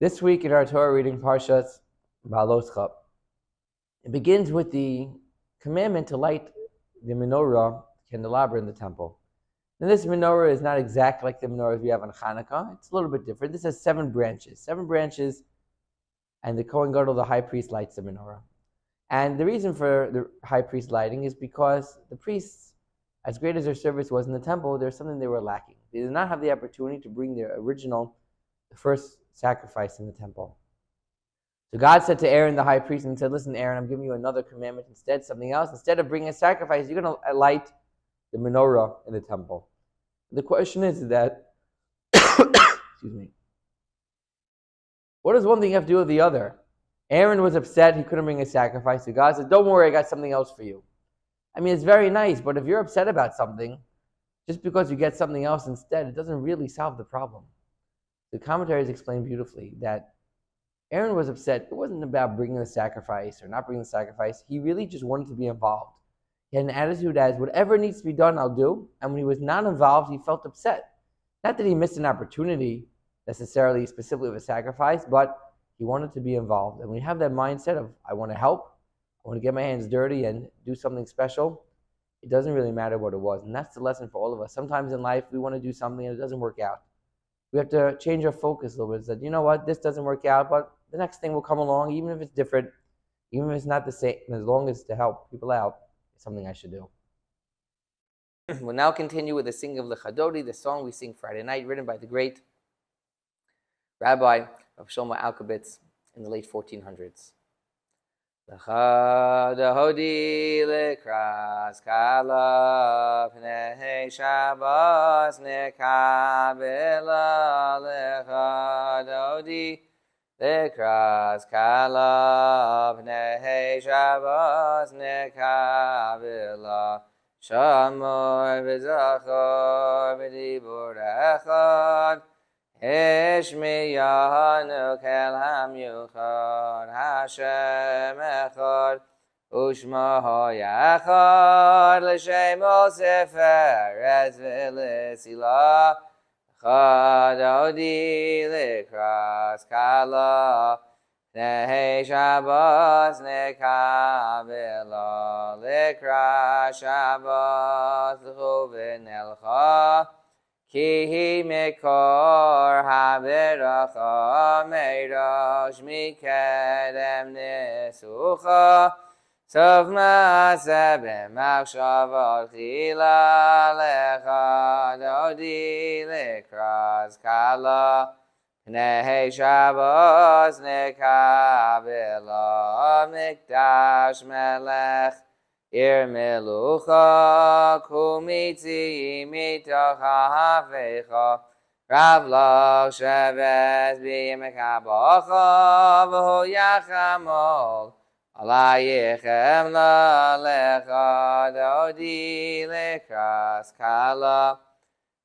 This week in our Torah reading, Parshas Baloscha, it begins with the commandment to light the menorah candelabra in the temple. Now, this menorah is not exactly like the menorahs we have on Hanukkah. It's a little bit different. This has 7 branches. And the Kohen Gadol, the high priest, lights the menorah. And the reason for the high priest lighting is because the priests, as great as their service was in the temple, there's something they were lacking. They did not have the opportunity to bring their original, the first sacrifice in the temple. So God said to Aaron, the high priest, and said, listen, Aaron, I'm giving you another commandment instead, something else. Instead of bringing a sacrifice, you're going to light the menorah in the temple. The question is that, excuse me, what does one thing have to do with the other? Aaron was upset he couldn't bring a sacrifice. So God said, don't worry, I got something else for you. I mean, it's very nice, but if you're upset about something, just because you get something else instead, it doesn't really solve the problem. The commentaries explain beautifully that Aaron was upset. It wasn't about bringing the sacrifice or not bringing the sacrifice. He really just wanted to be involved. He had an attitude as, whatever needs to be done, I'll do. And when he was not involved, he felt upset. Not that he missed an opportunity necessarily specifically of a sacrifice, but he wanted to be involved. And when you have that mindset of, I want to help, I want to get my hands dirty and do something special, it doesn't really matter what it was. And that's the lesson for all of us. Sometimes in life, we want to do something and it doesn't work out. We have to change our focus a little bit. That, you know what, this doesn't work out, but the next thing will come along, even if it's different, even if it's not the same, as long as to help people out, it's something I should do. We'll now continue with the singing of Lechadodi, the song we sing Friday night, written by the great Rabbi of Shlomo Alkabetz in the late 1400s. Lechadodi lekras kala pnei Shabbos nekabela lechadodi lekras kala pnei Shabbos nekabela shamor v'zachor v'dibur echad Ishmiyanu kel hamyuchad Hashem echad Ushma hoyachad L'shem ol seferes v'l'sila Chadodi l'kras kala Pnei Shabbos nekabela L'kras Shabbos l'chuvin elcha Ki hi mekor ha-beracha meirosh mikedem nesucha Sov ma'aseh b'machshavot chila lechadodi lekras kala Pnei Shabbos nekabela mikdash melech Ir melucha kumitzi mitoch ha'afecha Rav lach sheves b'yemekabacha V'hu yachamol alayichem la'lecha Dodi lekras kala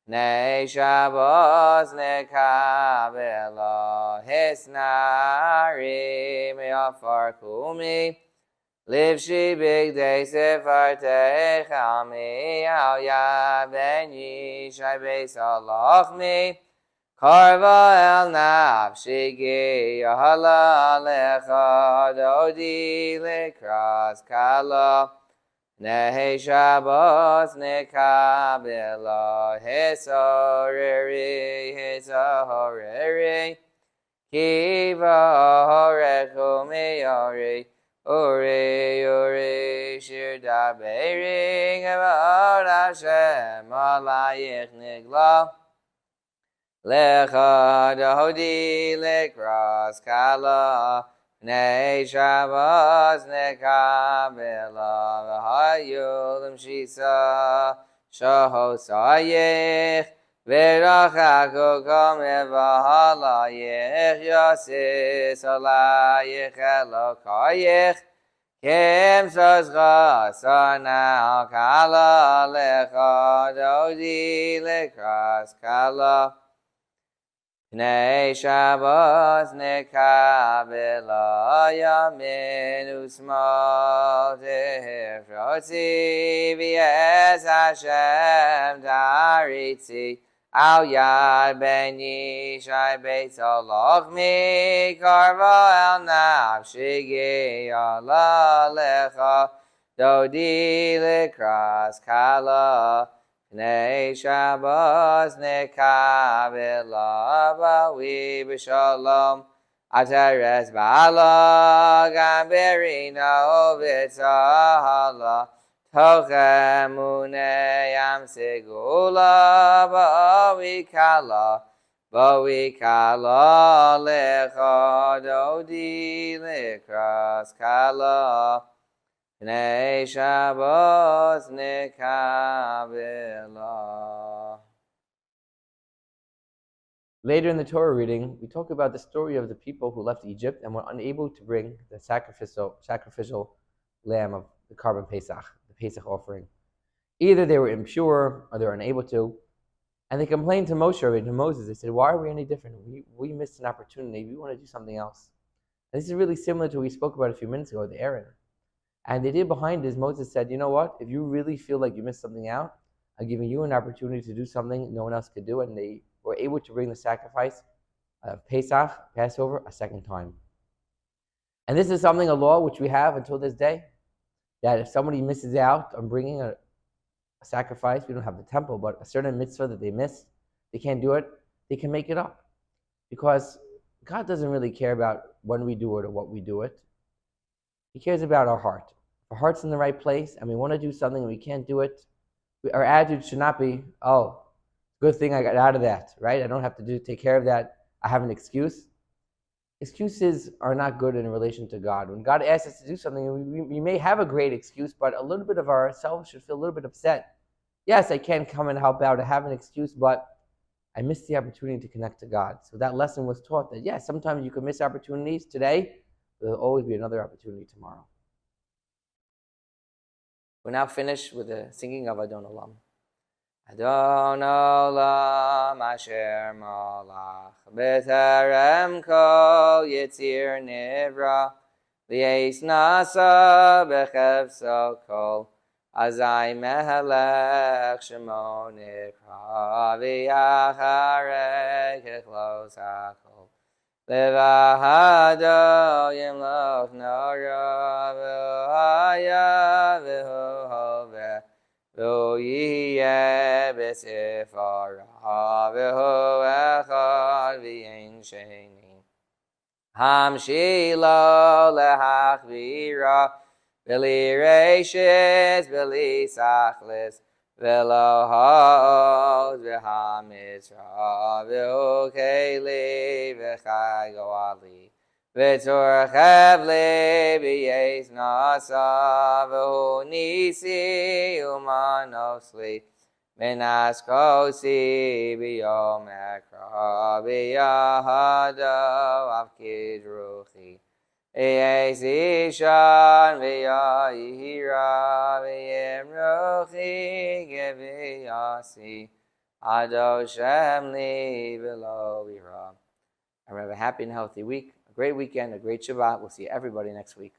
Pnei Shabbos nekabela Hisnarim yafar kumi Livshi bigdei sefartei chalmi Al yaveni shai beis halachmi Karva el nafshi gi yahala lecha Dodi lekras kala Pnei Shabbos nekabela Hisahoreri Kiva horechu miyori Uri, shir daberi, Gevod Hashem, alayich nigla. Lecha dodi lekras kala, Pnei Shabbos nekabela, V'hayulim shisa, shahosayich, V'rachaku kameh v'halayich, Yosis alayich elokayich, Kim sozcha sanal kala lecha dodi lekras kala. Pnei Shabbos nekabela yamin usmal tehefrotzi v'yes Hashem daritzi Al Yad Ben Yishai Beis Oloch Mikarva El Nafshi Yala Lecha Dodi Likras Kala Pnei Shabbos Nekavela Bawi B'Shalom Atares Ba'ala Gamberina Ovitzahala Tochemune Yam Segula Ba'wikala Lecha Dodi Likras Kala Pnei Shabbos Nekavela. Later in the Torah reading, we talk about the story of the people who left Egypt and were unable to bring the sacrificial lamb of the carbon Pesach, the Pesach offering. Either they were impure or they were unable to, and they complained to Moshe or to Moses. They said, "Why are we any different? We missed an opportunity. We want to do something else." And this is really similar to what we spoke about a few minutes ago with Aaron. And the idea behind it is Moses said, "You know what? If you really feel like you missed something out, I'm giving you an opportunity to do something no one else could do," and they were able to bring the sacrifice of Pesach, Passover, a second time. And this is a law which we have until this day, that if somebody misses out on bringing a sacrifice, we don't have the temple, but a certain mitzvah that they missed, they can't do it, they can make it up. Because God doesn't really care about when we do it or what we do it. He cares about our heart. If our heart's in the right place and we want to do something and we can't do it, our attitude should not be, "Oh, good thing I got out of that," right? I don't have to take care of that. I have an excuse. Excuses are not good in relation to God. When God asks us to do something, we may have a great excuse, but a little bit of ourselves should feel a little bit upset. Yes, I can come and help out. I have an excuse, but I missed the opportunity to connect to God. So that lesson was taught that, yes, sometimes you can miss opportunities today, but there'll always be another opportunity tomorrow. We're now finished with the singing of Adon Olam. Adon Olam Asher Malach B'Terem Kol Yitzir Nivra V'Yeis Nasa B'Chefso Kol Azai Mehelech Shemo Nikra V'Yacharei Kechlos HaKol Levahado Yimloch Nora V'Haya V'Hoveh V'Yiyeh B'Sifara V'Hu Echad V'Yein Sheni Hamshilo Lehachvira V'Li Reishis V'Li Sachlis V'Lo Ha'oz V'Hamizra V'Hu Keli V'Chai Goali V'Tor Chevli V'Yeis Nasa V'Hu Nisi Umanosli Minas Kosi V'Yom Ekra V'Yahado Avkid Ruchi V'Yeis Ishan V'Yahira V'Yem Ruchi Gev'Yasi Ado Shemli V'Lo V'Ra. Have a happy and healthy week, a great weekend, a great Shabbat. We'll see everybody next week.